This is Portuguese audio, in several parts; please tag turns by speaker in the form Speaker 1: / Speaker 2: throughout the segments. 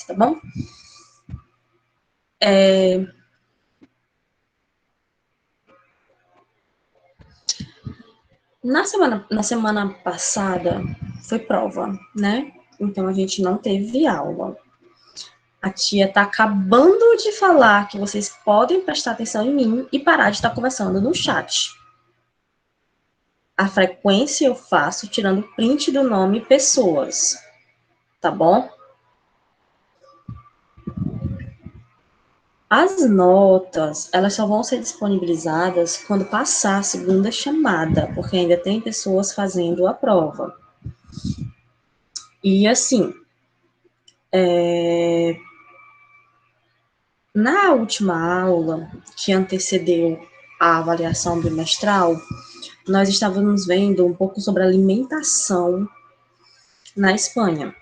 Speaker 1: tá bom? Na semana passada foi prova, né? Então a gente não teve aula. A tia tá acabando de falar que vocês podem prestar atenção em mim e parar de estar conversando no chat. A frequência eu faço tirando print do nome pessoas, tá bom? As notas, elas só vão ser disponibilizadas quando passar a segunda chamada, porque ainda tem pessoas fazendo a prova. E assim, na última aula que antecedeu a avaliação bimestral, nós estávamos vendo um pouco sobre alimentação na Espanha.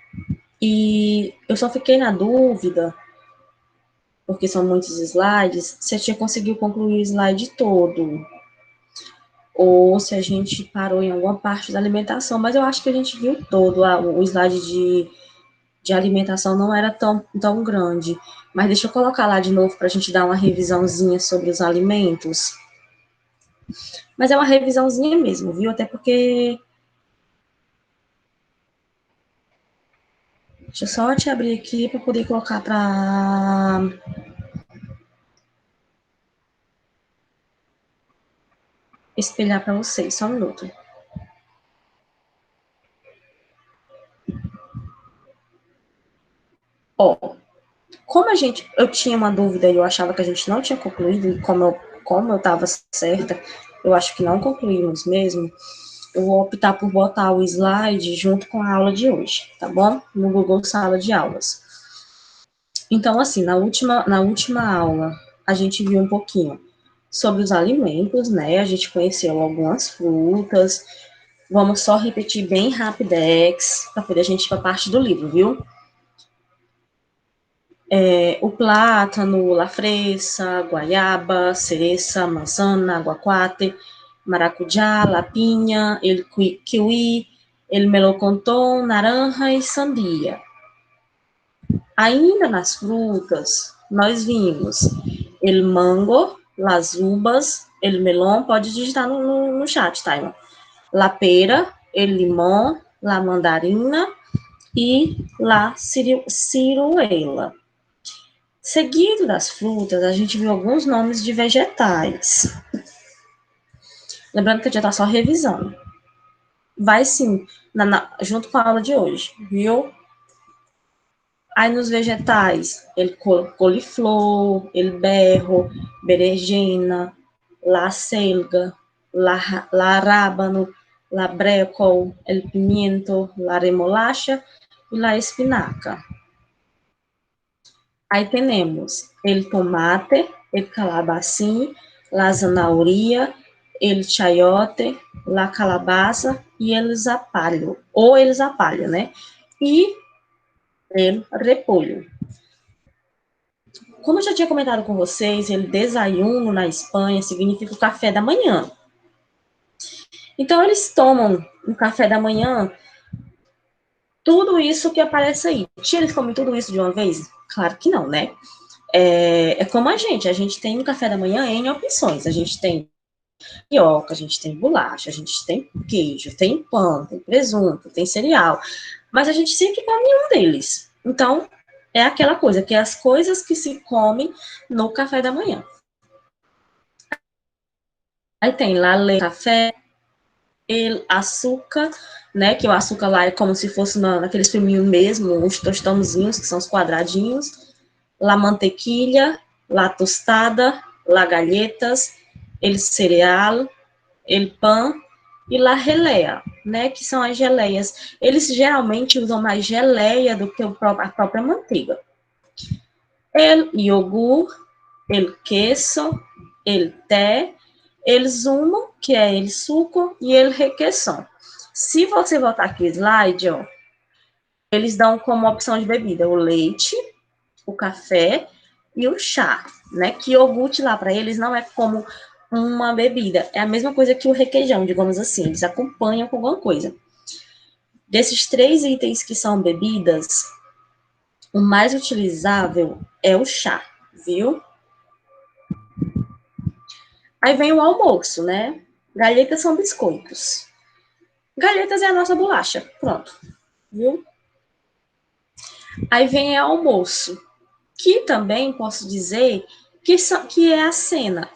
Speaker 1: E eu só fiquei na dúvida, porque são muitos slides, se a tia conseguiu concluir o slide todo, ou se a gente parou em alguma parte da alimentação, mas eu acho que a gente viu todo, o slide de alimentação não era tão grande. Mas deixa eu colocar lá de novo para a gente dar uma revisãozinha sobre os alimentos. Mas é uma revisãozinha mesmo, viu? Até porque... Deixa eu só te abrir aqui para poder colocar para... espelhar para vocês. Só um minuto. Ó, como eu tinha uma dúvida e eu achava que a gente não tinha concluído, e como eu estava certa, eu acho que não concluímos mesmo, eu vou optar por botar o slide junto com a aula de hoje, tá bom? No Google Sala de Aulas. Então, assim, na última aula, a gente viu um pouquinho sobre os alimentos, né? A gente conheceu algumas frutas. Vamos só repetir bem rapidex, para poder a gente ir para a parte do livro, viu? O plátano, la fresa, guaiaba, cereça, manzana, aguacate, maracujá, la piña, el kiwi, el melocotão, naranja e sandia. Ainda nas frutas, nós vimos el mango, las uvas, el melão, pode digitar no chat, tá? La pera, el limão, la mandarina e la ciruela. Seguido das frutas, a gente viu alguns nomes de vegetais. Lembrando que a gente está só revisando. Vai sim, junto com a aula de hoje, viu? Aí nos vegetais, coliflor, el berro, berenjena, la selga, la rábano, la brécol, el pimiento, la remolacha e la espinaca. Aí temos el tomate, el calabacín, la zanahoria, el chayote, la calabaza e el zapallo, ou el zapallo, né? E el repolho. Como eu já tinha comentado com vocês, el desayuno na Espanha significa o café da manhã. Então, eles tomam no café da manhã tudo isso que aparece aí. Eles comem tudo isso de uma vez? Claro que não, né? É como a gente tem no café da manhã N opções. A gente tem tapioca, a gente tem bolacha, a gente tem queijo, tem pão, tem presunto, tem cereal. Mas a gente sempre come um deles. Então, é aquela coisa, que é as coisas que se comem no café da manhã. Aí tem lá café, açúcar, né? Que o açúcar lá é como se fosse naqueles filminhos mesmo, os tostãozinhos, que são os quadradinhos. La mantequilla, la tostada, la galletas, el cereal, el pan e la geleia, né? Que são as geleias. Eles geralmente usam mais geleia do que a própria manteiga. El iogurte, el queso, el té, el zumo, que é el suco, e el requesón. Se você voltar aqui o slide, ó, eles dão como opção de bebida o leite, o café e o chá, né? Que iogurte lá para eles não é como uma bebida, é a mesma coisa que o requeijão, digamos assim, eles acompanham com alguma coisa. Desses 3 itens que são bebidas, O mais utilizável é o chá, viu? Aí vem o almoço, né? Galhetas são biscoitos. Galhetas é a nossa bolacha, pronto, viu? Aí vem o almoço, que também posso dizer que é a cena.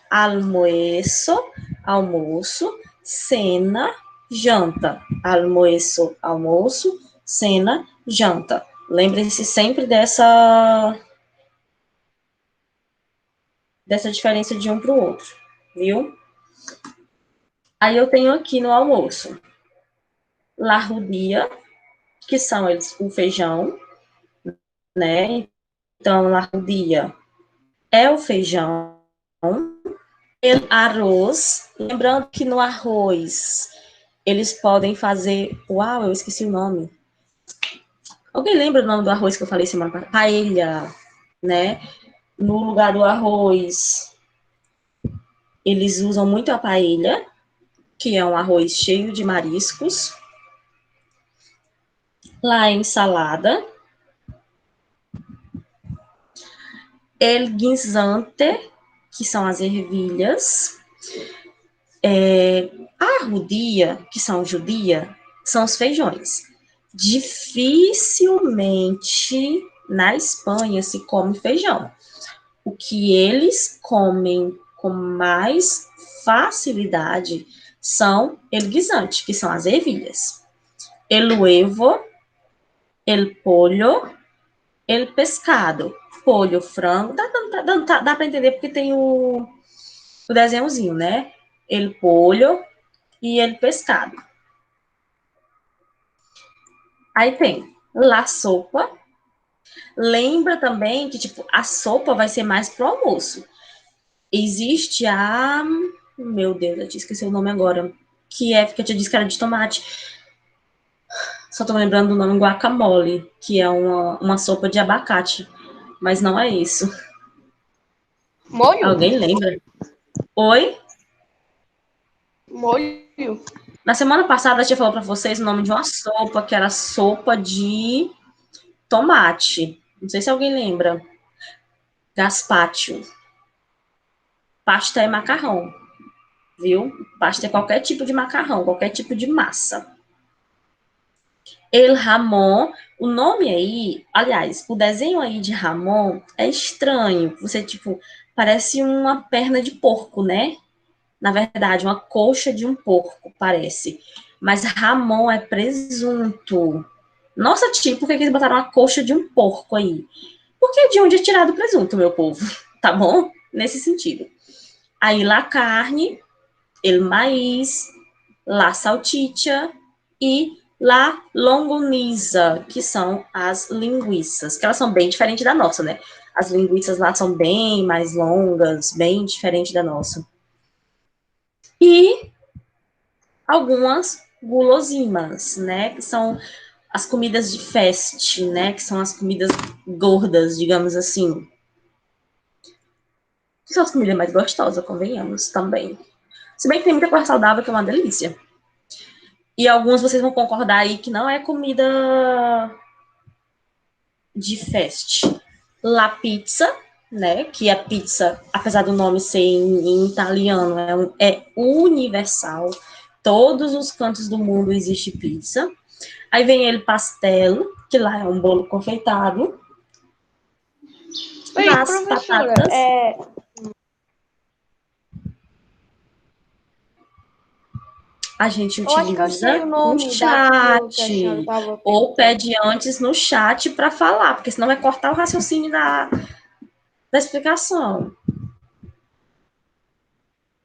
Speaker 1: Almoço, cena, janta. Almoço, cena, janta. Lembrem-se sempre dessa diferença de um para o outro, viu? Aí eu tenho aqui no almoço larrudia, que são eles o feijão, né? Então, larrudia é o feijão, arroz. Lembrando que no arroz eles podem fazer. Uau, eu esqueci o nome. Alguém lembra o nome do arroz que eu falei semana passada? Paella, né? No lugar do arroz, eles usam muito a paella, que é um arroz cheio de mariscos. Lá é ensalada. El guisante, que são as ervilhas. Arrudia, que são judia, são os feijões. Dificilmente na Espanha se come feijão. O que eles comem com mais facilidade são el guisante, que são as ervilhas. El huevo, el pollo, el pescado. Polho, frango, dá para entender porque tem o desenhozinho, né? El pollo e el pescado. Aí tem la sopa. Lembra também que, tipo, a sopa vai ser mais pro almoço. Existe a... Meu Deus, eu esqueci o nome agora. Que eu te disse que era de tomate. Só tô lembrando do nome guacamole, que é uma sopa de abacate. Mas não é isso.
Speaker 2: Molho?
Speaker 1: Alguém lembra? Oi?
Speaker 2: Molho?
Speaker 1: Na semana passada, eu tinha falado para vocês o nome de uma sopa, que era sopa de tomate. Não sei se alguém lembra. Gazpacho. Pasta é macarrão, viu? Pasta é qualquer tipo de macarrão, qualquer tipo de massa. El Ramon, o nome aí, aliás, o desenho aí de Ramon é estranho. Você, tipo, parece uma perna de porco, né? Na verdade, uma coxa de um porco, parece. Mas Ramon é presunto. Nossa, tia, por que eles botaram uma coxa de um porco aí? Porque é de onde é tirado o presunto, meu povo. Tá bom? Nesse sentido. Aí lá carne, el maíz, la salchicha e la longaniza, que são as linguiças, que elas são bem diferentes da nossa, né? As linguiças lá são bem mais longas, bem diferente da nossa. E algumas gulosinas, né? Que são as comidas de fast, né? Que são as comidas gordas, digamos assim. Que são as comidas mais gostosas, convenhamos, também. Se bem que tem muita coisa saudável que é uma delícia. E alguns vocês vão concordar aí que não é comida de fast. La pizza, né? Que a pizza, apesar do nome ser em italiano, é universal. Todos os cantos do mundo existe pizza. Aí vem ele pastel, que lá é um bolo confeitado.
Speaker 2: Oi,
Speaker 1: Nas
Speaker 2: professora,
Speaker 1: batatas. A gente
Speaker 2: eu acho que eu sei o
Speaker 1: utiliza o
Speaker 2: nome daquilo que a senhora
Speaker 1: chat,
Speaker 2: estava
Speaker 1: ou
Speaker 2: perguntando.
Speaker 1: pede antes no chat para falar, porque senão vai cortar o raciocínio da explicação.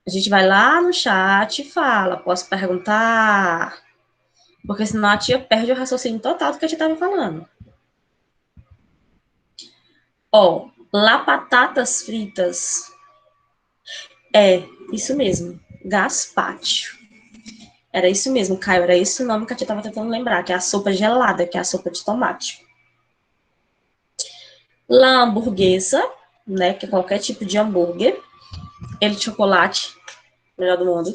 Speaker 1: A gente vai lá no chat e fala, posso perguntar? Porque senão a tia perde o raciocínio total do que a gente estava falando. Ó, lá batatas fritas. É, isso mesmo, gazpacho. Era isso mesmo, Caio, era esse o nome que a tia estava tentando lembrar, que é a sopa gelada, que é a sopa de tomate. Lá hamburguesa, né, que é qualquer tipo de hambúrguer. Ele de chocolate, melhor do mundo.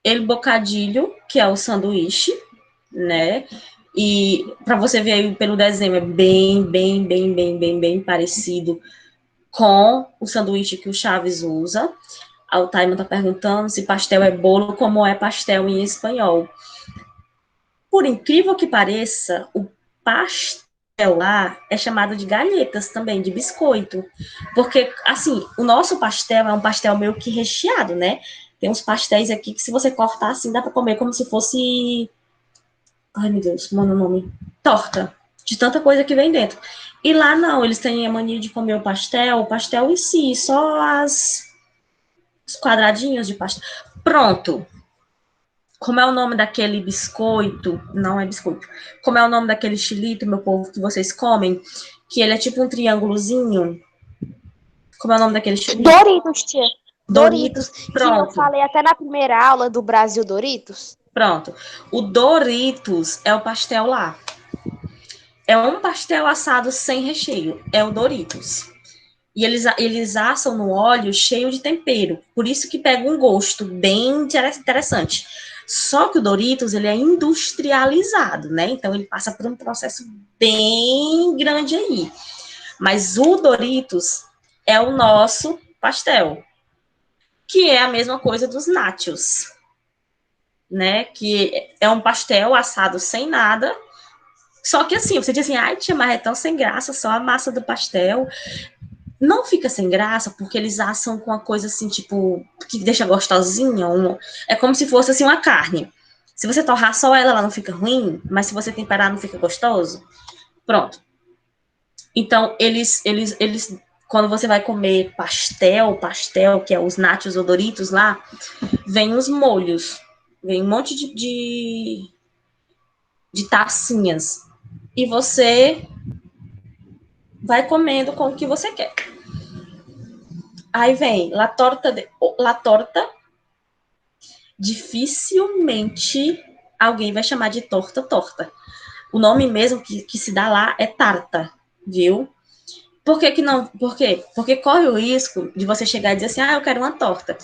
Speaker 1: Ele bocadilho, que é o sanduíche, né? E para você ver aí pelo desenho, é bem parecido com o sanduíche que o Chaves usa. A Taima está perguntando se pastel é bolo, como é pastel em espanhol. Por incrível que pareça, o pastel lá é chamado de galhetas também, de biscoito. Porque, assim, o nosso pastel é um pastel meio que recheado, né? Tem uns pastéis aqui que se você cortar assim, dá para comer como se fosse... Ai, meu Deus, como é o nome? Torta. De tanta coisa que vem dentro. E lá não, eles têm a mania de comer o pastel em si, só os quadradinhos de pastel. Pronto. Como é o nome daquele biscoito? Não é biscoito. Como é o nome daquele chilito, meu povo, que vocês comem? Que ele é tipo um triângulozinho. Como é o nome daquele chilito?
Speaker 2: Doritos, tia.
Speaker 1: Doritos.
Speaker 2: Doritos, que eu
Speaker 1: Pronto.
Speaker 2: falei até na primeira aula do Brasil Doritos.
Speaker 1: Pronto. O Doritos é o pastel lá. É um pastel assado sem recheio. É o Doritos. E eles assam no óleo cheio de tempero. Por isso que pega um gosto bem interessante. Só que o Doritos, ele é industrializado, né? Então, ele passa por um processo bem grande aí. Mas o Doritos é o nosso pastel, que é a mesma coisa dos nachos, né? Que é um pastel assado sem nada. Só que assim, você diz assim, ai, tia, mas é tão sem graça, só a massa do pastel. Não fica sem graça, porque eles assam com uma coisa assim, tipo, que deixa gostosinha. É como se fosse assim uma carne. Se você torrar só ela, ela não fica ruim, mas se você temperar, não fica gostoso. Pronto. Então, quando você vai comer pastel, que é os nachos ou Doritos lá, vem os molhos. Vem um monte de tacinhas. E você vai comendo com o que você quer. Aí vem la torta, dificilmente alguém vai chamar de torta. O nome mesmo que se dá lá é tarta, viu? Por que não? Por quê? Porque corre o risco de você chegar e dizer assim, eu quero uma torta.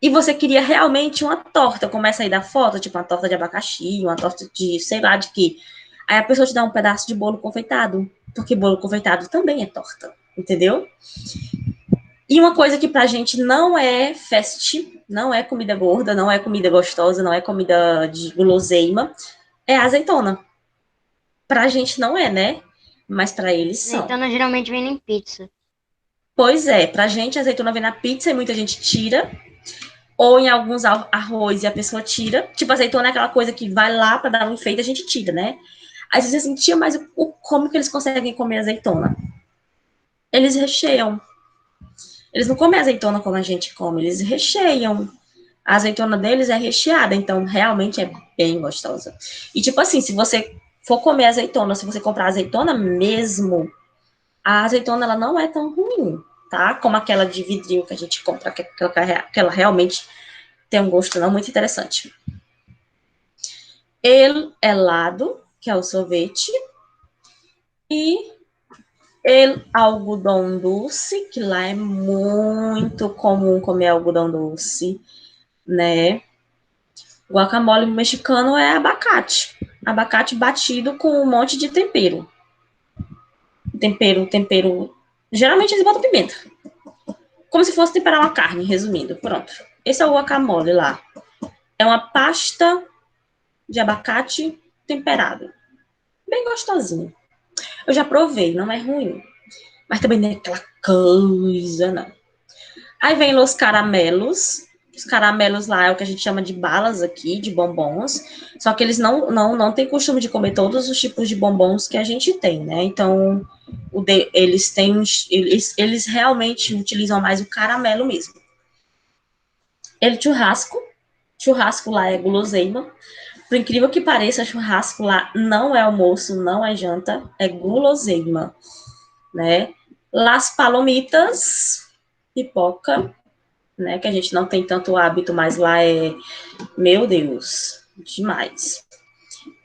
Speaker 1: E você queria realmente uma torta, começa aí da foto, tipo uma torta de abacaxi, uma torta de sei lá de quê. Aí a pessoa te dá um pedaço de bolo confeitado, porque bolo confeitado também é torta, entendeu? E uma coisa que pra gente não é fast, não é comida gorda, não é comida gostosa, não é comida de guloseima, é azeitona. Pra gente não é, né? Mas pra eles são.
Speaker 2: Azeitona geralmente vem em pizza.
Speaker 1: Pois é, pra gente a azeitona vem na pizza e muita gente tira, ou em alguns arroz e a pessoa tira. Tipo, azeitona é aquela coisa que vai lá pra dar um enfeite, a gente tira, né? Aí você diz assim, tia, mas como que eles conseguem comer azeitona? Eles recheiam. Eles não comem azeitona como a gente come, eles recheiam. A azeitona deles é recheada, então realmente é bem gostosa. E tipo assim, se você for comer azeitona, se você comprar azeitona mesmo, a azeitona ela não é tão ruim, tá? Como aquela de vidrinho que a gente compra, que ela realmente tem um gosto não muito interessante. El helado, que é o sorvete, e el algodão doce, que lá é muito comum comer algodão doce, né? Guacamole mexicano é abacate. Abacate batido com um monte de tempero. Tempero. Geralmente eles botam pimenta. Como se fosse temperar uma carne, resumindo. Pronto. Esse é o guacamole lá. É uma pasta de abacate temperado. Bem gostosinho. Eu já provei, não é ruim. Mas também não é aquela coisa, não. Aí vem os caramelos. Os caramelos lá é o que a gente chama de balas aqui, de bombons. Só que eles não têm costume de comer todos os tipos de bombons que a gente tem, né? Então, eles realmente utilizam mais o caramelo mesmo. Ele churrasco lá é guloseima. Por incrível que pareça, churrasco lá não é almoço, não é janta, é guloseima, né? Las palomitas, pipoca, né? Que a gente não tem tanto hábito, mas lá é, meu Deus, demais.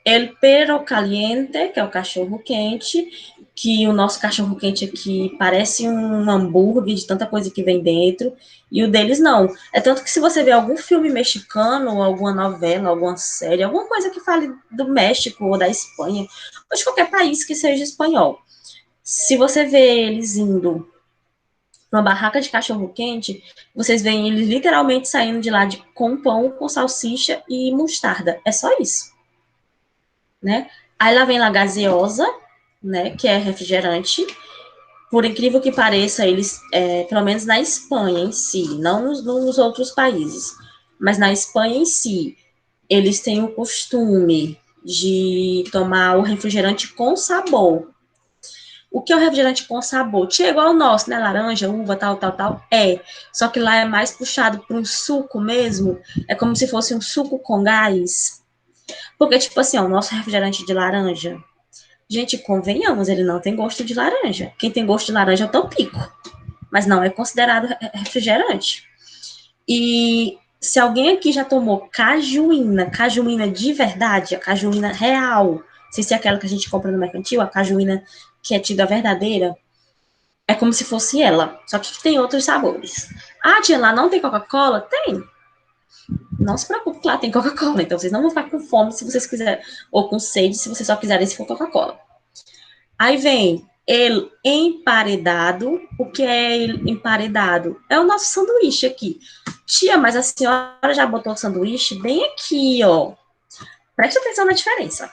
Speaker 1: El perro caliente, que é o cachorro quente, que o nosso cachorro-quente aqui parece um hambúrguer de tanta coisa que vem dentro, e o deles não. É tanto que se você vê algum filme mexicano, alguma novela, alguma série, alguma coisa que fale do México ou da Espanha, ou de qualquer país que seja espanhol, se você vê eles indo uma barraca de cachorro-quente, vocês veem eles literalmente saindo de lá com pão, com salsicha e mostarda. É só isso, né? Aí lá vem lá gaseosa, né, que é refrigerante. Por incrível que pareça, eles, pelo menos na Espanha em si, não nos outros países, mas na Espanha em si, eles têm o costume de tomar o refrigerante com sabor. O que é o refrigerante com sabor? Tinha igual o nosso, né? Laranja, uva, tal, tal, tal. É. Só que lá é mais puxado para um suco mesmo. É como se fosse um suco com gás. Porque, tipo assim, ó, o nosso refrigerante de laranja. Gente, convenhamos, ele não tem gosto de laranja. Quem tem gosto de laranja é o Tampico. Mas não é considerado refrigerante. E se alguém aqui já tomou cajuína, cajuína de verdade, a cajuína real, sem ser aquela que a gente compra no mercantil, a cajuína que é tida verdadeira, é como se fosse ela, só que tem outros sabores. Ah, tia, lá não tem Coca-Cola? Tem. Não se preocupe que lá tem Coca-Cola, então vocês não vão ficar com fome se vocês quiserem, ou com sede se vocês só quiserem esse for Coca-Cola. Aí vem ele emparedado. O que é emparedado? É o nosso sanduíche aqui. Tia, mas a senhora já botou o sanduíche bem aqui, ó. Preste atenção na diferença.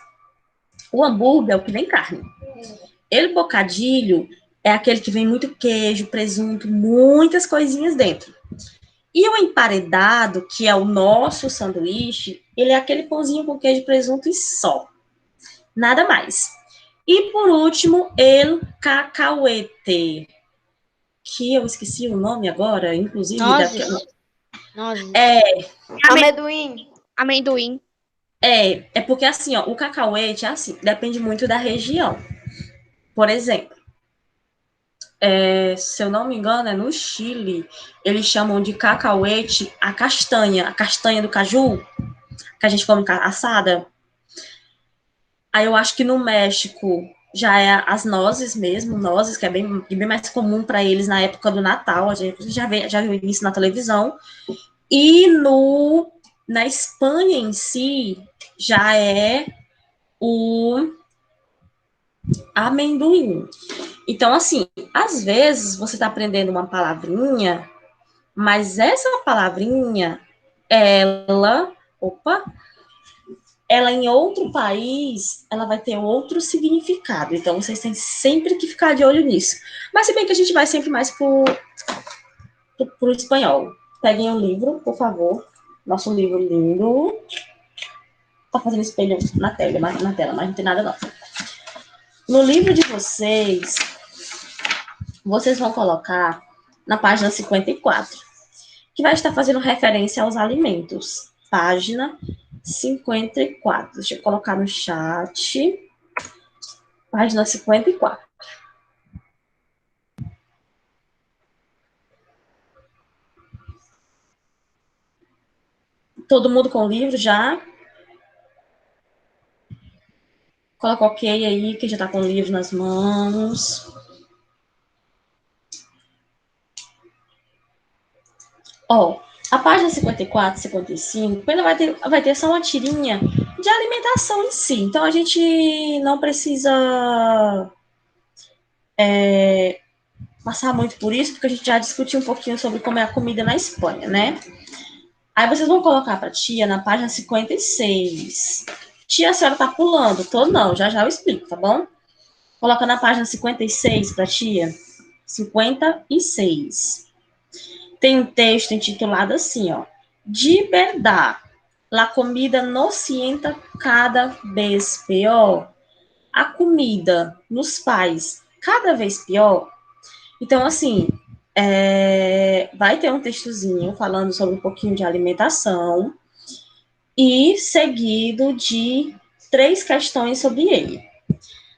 Speaker 1: O hambúrguer é o que vem carne. Ele bocadilho é aquele que vem muito queijo, presunto, muitas coisinhas dentro. E o emparedado, que é o nosso sanduíche, ele é aquele pãozinho com queijo, presunto e só. Nada mais. E por último, el cacahuete, que eu esqueci o nome agora, inclusive.
Speaker 2: Nozes. Nozes.
Speaker 1: É,
Speaker 2: Amendoim. Amendoim.
Speaker 1: é porque assim, ó, o cacahuete é assim, depende muito da região. Por exemplo, se eu não me engano, é no Chile, eles chamam de cacauete a castanha do caju, que a gente come assada. Aí eu acho que no México já é as nozes mesmo, nozes, que é bem mais comum para eles na época do Natal, a gente já viu isso na televisão. E na Espanha em si, já é o amendoim. Então, assim, às vezes você está aprendendo uma palavrinha, mas essa palavrinha, ela, opa, ela em outro país, ela vai ter outro significado. Então, vocês têm sempre que ficar de olho nisso. Mas se bem que a gente vai sempre mais pro espanhol. Peguem o livro, por favor. Nosso livro lindo. Tá fazendo espelho na tela, mas não tem nada não. No livro de vocês vão colocar na página 54, que vai estar fazendo referência aos alimentos. Página 54. Deixa eu colocar no chat. Página 54. Todo mundo com o livro já? Coloca ok aí, que já está com o livro nas mãos. Ó, a página 54, 55, ela vai ter só uma tirinha de alimentação em si. Então, a gente não precisa passar muito por isso, porque a gente já discutiu um pouquinho sobre como é a comida na Espanha, né? Aí vocês vão colocar para tia na página 56. Tia, a senhora tá pulando. Tô não, já eu explico, tá bom? Coloca na página 56 para tia. 56. Tem um texto intitulado assim, ó. De verdade, la comida nos sienta cada vez pior. A comida nos faz cada vez pior. Então, assim, vai ter um textozinho falando sobre um pouquinho de alimentação e seguido de 3 questões sobre ele.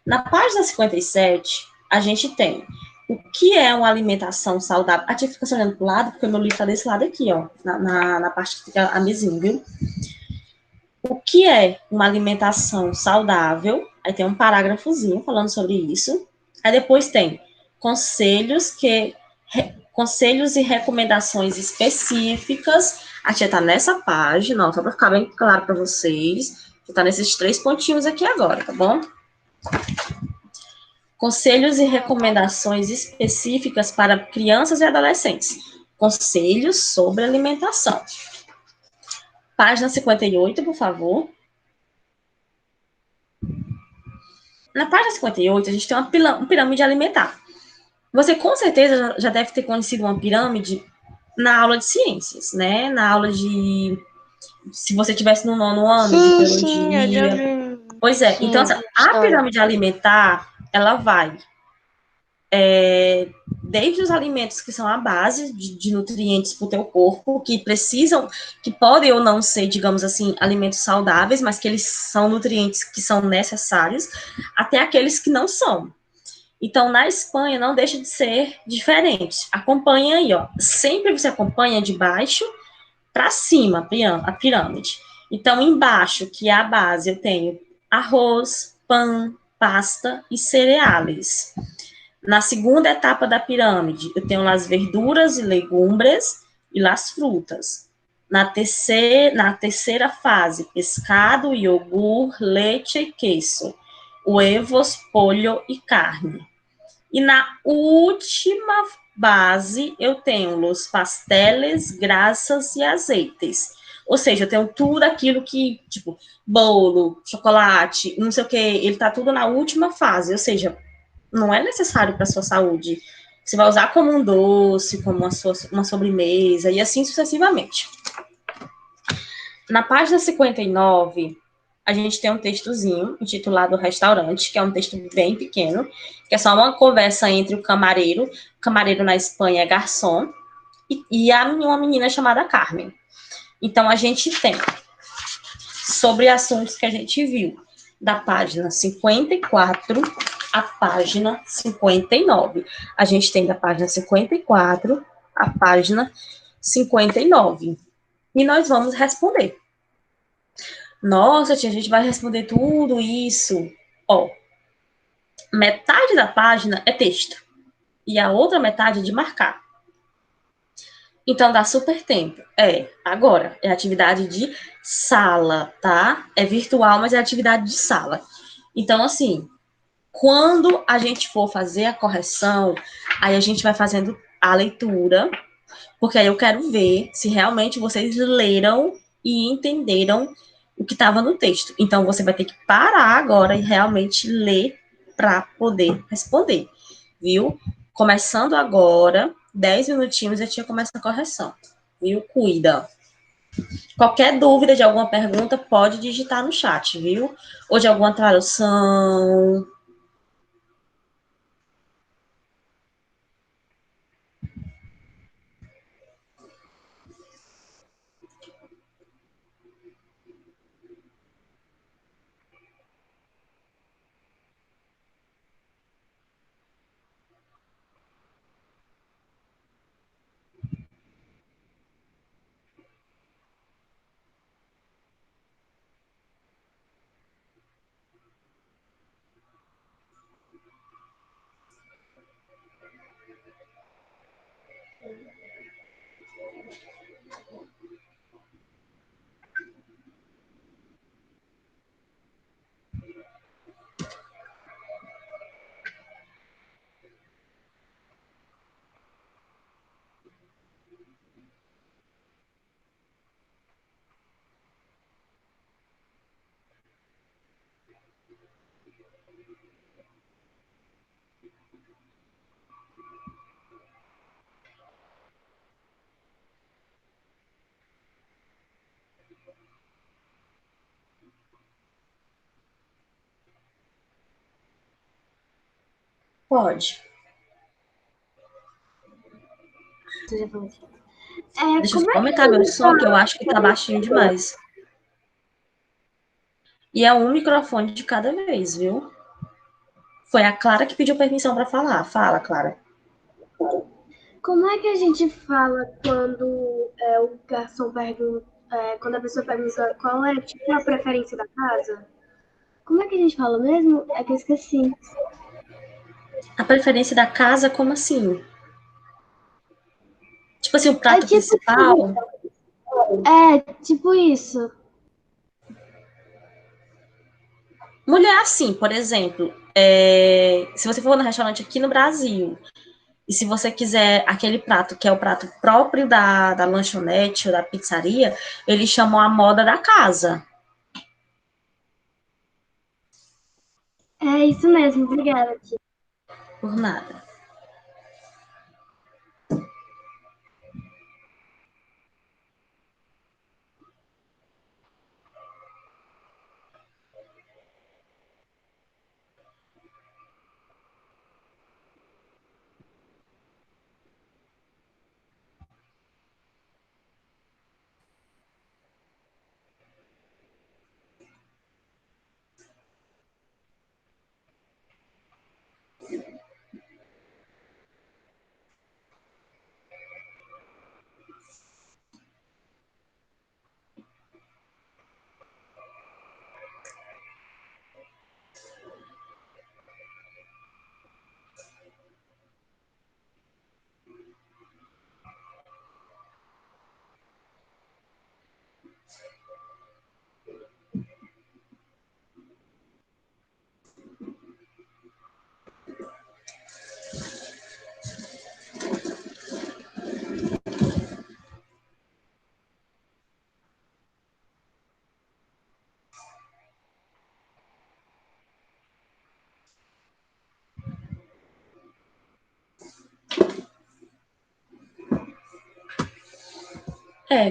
Speaker 1: Na página 57, a gente tem o que é uma alimentação saudável. A tia fica olhando para o lado, porque o meu livro está desse lado aqui, ó, na parte que fica a mesinha, viu? O que é uma alimentação saudável? Aí tem um parágrafozinho falando sobre isso. Aí depois tem conselhos conselhos e recomendações específicas. A tia tá nessa página, ó, só para ficar bem claro para vocês. Tá nesses 3 pontinhos aqui agora, tá bom? Conselhos e recomendações específicas para crianças e adolescentes. Conselhos sobre alimentação. Página 58, por favor. Na página 58, a gente tem uma pirâmide alimentar. Você com certeza já deve ter conhecido uma pirâmide na aula de ciências, né? Na aula de. Se você tivesse no 9º ano de
Speaker 2: Sim, eu já
Speaker 1: biologia.
Speaker 2: vi.
Speaker 1: Pois é, então
Speaker 2: Sim,
Speaker 1: a
Speaker 2: história.
Speaker 1: pirâmide alimentar, ela vai desde os alimentos que são a base de nutrientes para o teu corpo, que precisam, que podem ou não ser, digamos assim, alimentos saudáveis, mas que eles são nutrientes que são necessários, até aqueles que não são. Então, na Espanha, não deixa de ser diferente. Acompanha aí, ó. Sempre você acompanha de baixo para cima a pirâmide. Então, embaixo, que é a base, eu tenho arroz, pão, pasta e cereais. Na segunda etapa da pirâmide, eu tenho as verduras e legumes e as frutas. Na terceira fase, pescado, iogurte, leite e queijo. Huevos, pollo e carne. E na última base, eu tenho os pasteles, graças e azeites. Ou seja, eu tenho tudo aquilo que, tipo, bolo, chocolate, não sei o que, ele tá tudo na última fase. Ou seja, não é necessário para a sua saúde. Você vai usar como um doce, como uma sobremesa, e assim sucessivamente. Na página 59, a gente tem um textozinho intitulado Restaurante, que é um texto bem pequeno, que é só uma conversa entre o camareiro na Espanha é garçom, e uma menina chamada Carmen. Então, a gente tem sobre assuntos que a gente viu, da página 54 à página 59. A gente tem da página 54 à página 59. E nós vamos responder. Nossa, tia, a gente vai responder tudo isso. Ó, metade da página é texto. E a outra metade é de marcar. Então dá super tempo. Agora, é atividade de sala, tá? É virtual, mas é atividade de sala. Então, assim, quando a gente for fazer a correção, aí a gente vai fazendo a leitura, porque aí eu quero ver se realmente vocês leram e entenderam o que estava no texto. Então, você vai ter que parar agora e realmente ler para poder responder, viu? Começando agora, 10 minutinhos, a tia começa a correção, viu? Cuida. Qualquer dúvida de alguma pergunta, pode digitar no chat, viu? Ou de alguma tradução. Pode. Deixa eu
Speaker 2: Como é que
Speaker 1: aumentar meu som, que eu acho que tá baixinho demais. E é um microfone de cada vez, viu? Foi a Clara que pediu permissão para falar. Fala, Clara.
Speaker 2: Como é que a gente fala quando o garçom pergunta, quando a pessoa pergunta qual é tipo a preferência da casa? Como é que a gente fala mesmo? É que eu esqueci.
Speaker 1: A preferência da casa, como assim? Tipo assim, o
Speaker 2: É
Speaker 1: prato
Speaker 2: tipo,
Speaker 1: principal.
Speaker 2: tipo isso.
Speaker 1: Mulher, assim, por exemplo, se você for no restaurante aqui no Brasil, e se você quiser aquele prato que é o prato próprio da lanchonete ou da pizzaria, eles chamam a moda da casa.
Speaker 2: É isso mesmo, obrigada, tia.
Speaker 1: Por nada.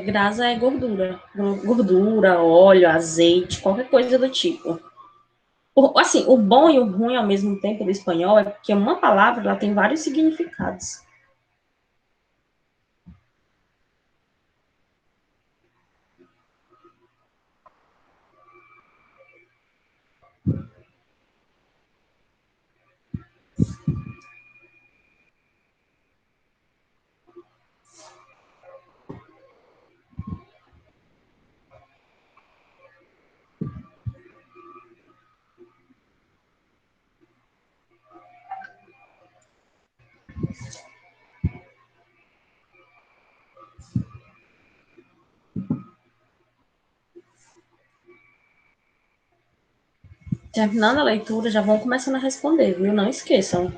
Speaker 1: Grasa é gordura. Gordura, óleo, azeite, qualquer coisa do tipo. Assim, o bom e o ruim ao mesmo tempo do espanhol é que uma palavra ela tem vários significados. Terminando a leitura, já vão começando a responder, viu? Não esqueçam.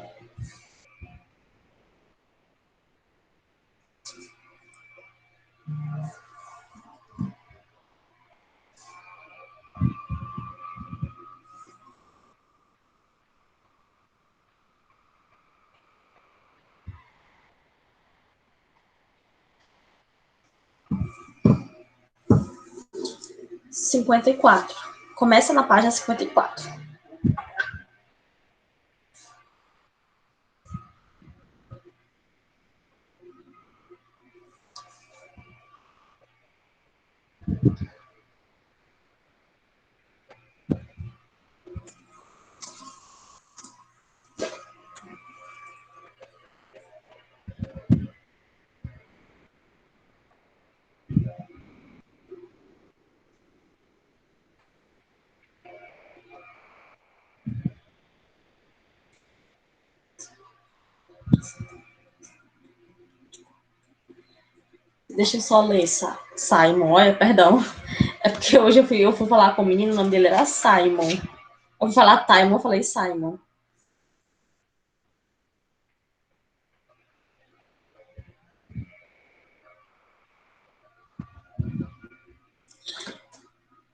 Speaker 1: 54. Começa na página 54. 'Deixa eu só ler Simon, olha, perdão. É porque hoje eu fui falar com o menino, o nome dele era Simon. Eu fui falar Timon, eu falei Simon.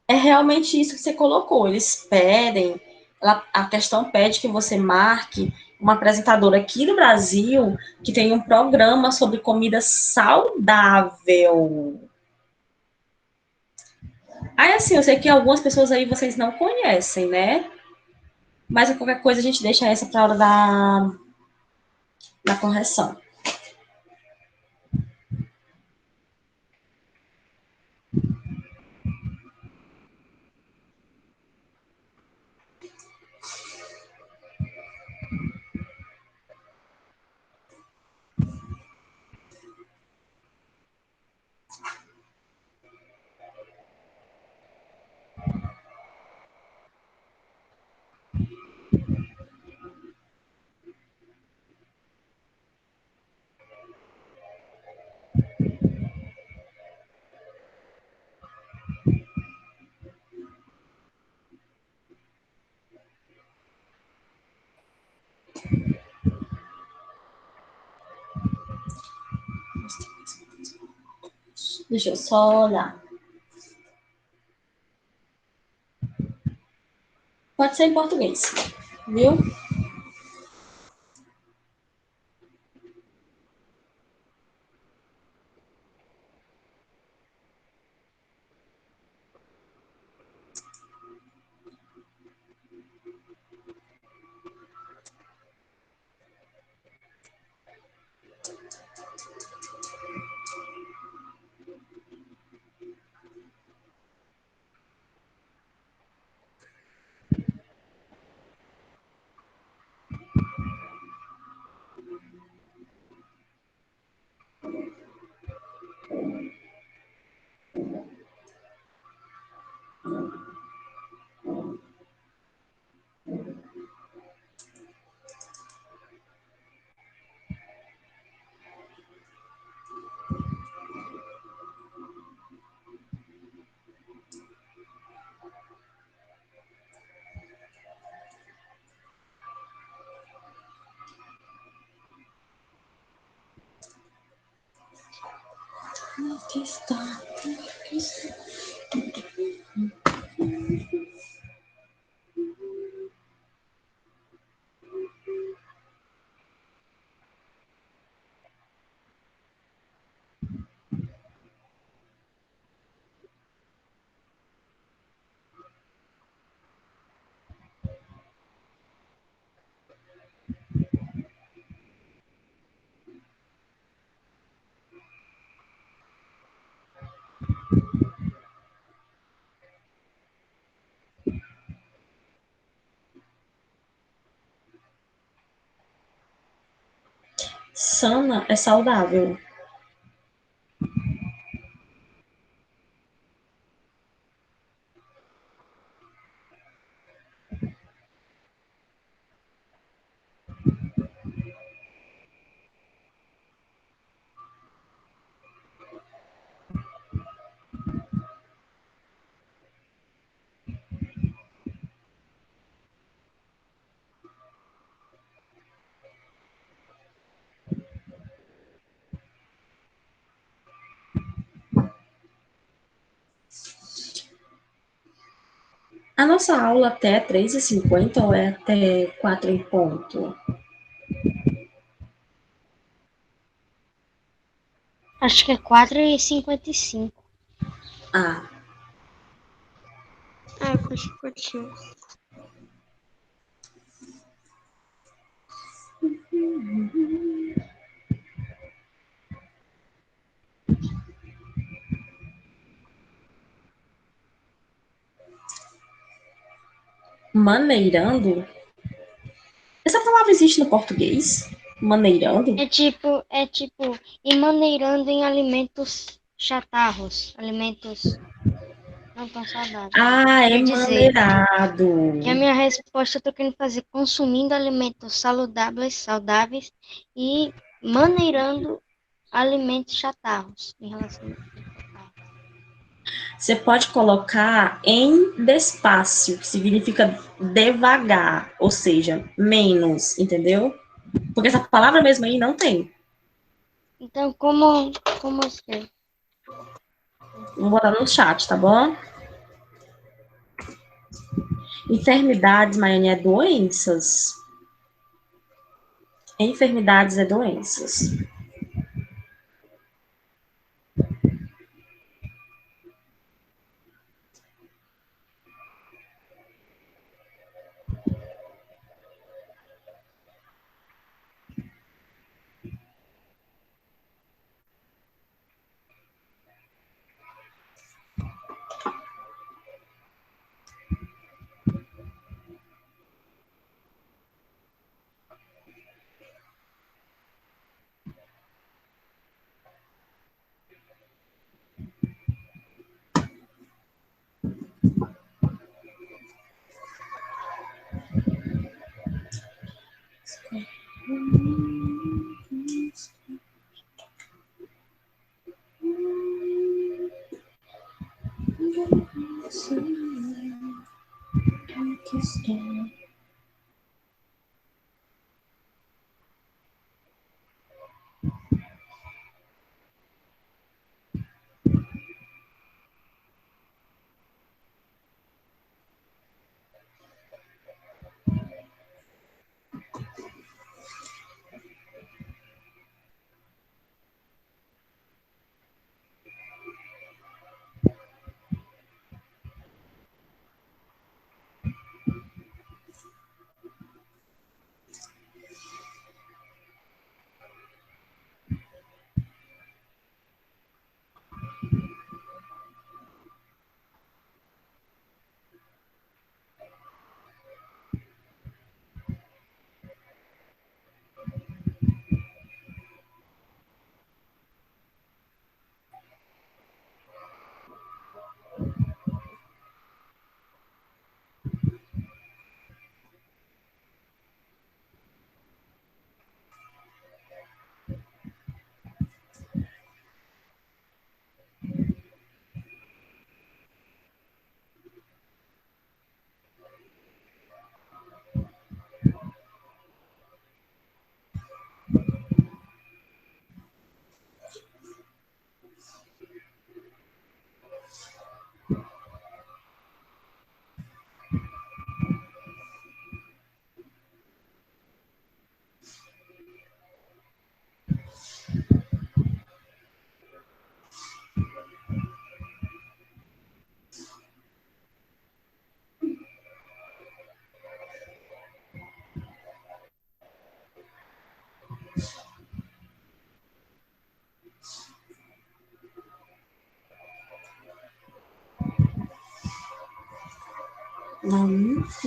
Speaker 1: É realmente isso que você colocou. Eles pedem, a questão pede que você marque uma apresentadora aqui no Brasil que tem um programa sobre comida saudável. Aí, assim, eu sei que algumas pessoas aí vocês não conhecem, né? Mas qualquer coisa a gente deixa essa para a hora da correção. Deixa eu só olhar. Pode ser em português, viu? Aqui está. Aqui está. Sana é saudável. A nossa aula até é 3h50 ou é até 4 em ponto?
Speaker 3: Acho que é 4h55.
Speaker 1: Ah,
Speaker 2: É, acho que curtiu.
Speaker 1: maneirando? Essa palavra existe no português? Maneirando?
Speaker 3: E maneirando em alimentos chatarros, alimentos não tão saudáveis.
Speaker 1: Ah, é
Speaker 3: Quer dizer que a
Speaker 1: maneirado.
Speaker 3: minha resposta eu tô querendo fazer consumindo alimentos saudáveis e maneirando alimentos chatarros em relação a chatarros.
Speaker 1: Você pode colocar em despacio, que significa devagar, ou seja, menos, entendeu? Porque essa palavra mesmo aí não tem.
Speaker 3: Então, como assim?
Speaker 1: Vou botar no chat, tá bom? Enfermidades, Maiane, é doenças. Enfermidades é doenças.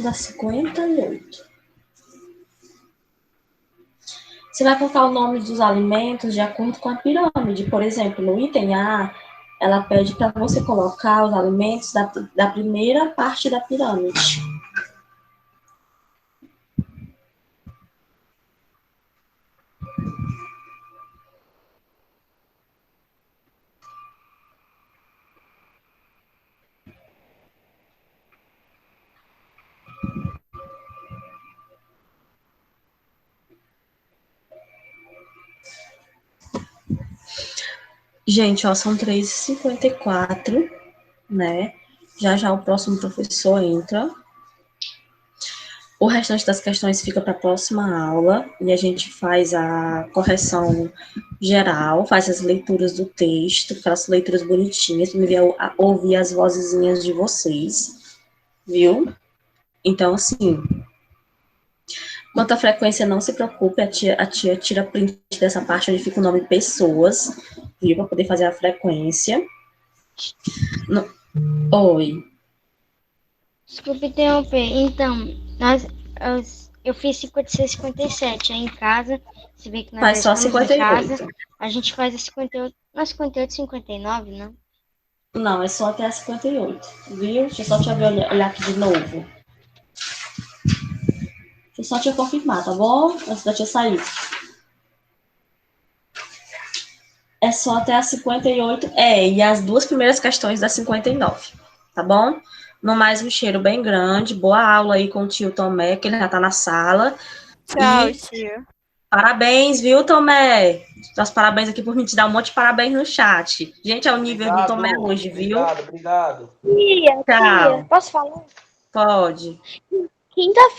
Speaker 1: Da 58. Você vai colocar o nome dos alimentos de acordo com a pirâmide. Por exemplo, no item A, ela pede para você colocar os alimentos da primeira parte da pirâmide. Gente, ó, são 3h54, né? Já o próximo professor entra. O restante das questões fica para a próxima aula e a gente faz a correção geral, faz as leituras do texto, aquelas leituras bonitinhas, para me ouvir as vozezinhas de vocês, viu? Então, assim, quanto à frequência, não se preocupe, a tia tira print dessa parte onde fica o nome pessoas, viu? Para poder fazer a frequência. Oi.
Speaker 3: Desculpe interromper. Então, eu fiz 56, 57. Aí em casa, se vê que nós
Speaker 1: Faz só
Speaker 3: estamos em
Speaker 1: 58.
Speaker 3: casa, a gente faz a 58. Não, 58, 59, não?
Speaker 1: Não, é só até a 58, viu? Deixa eu só te olhar aqui de novo. Deixa eu só te confirmar, tá bom? Antes da tia sair. É só até a 58, e as duas primeiras questões da 59, tá bom? No mais, um cheiro bem grande, boa aula aí com o tio Tomé, que ele já tá na sala.
Speaker 4: Tchau, tia.
Speaker 1: Parabéns, viu, Tomé? Os parabéns aqui por me te dar um monte de parabéns no chat. Gente, é o nível do Tomé hoje, viu?
Speaker 5: Obrigado.
Speaker 2: Tia,
Speaker 1: Tchau.
Speaker 2: posso falar?
Speaker 1: Pode.
Speaker 2: Quinta-feira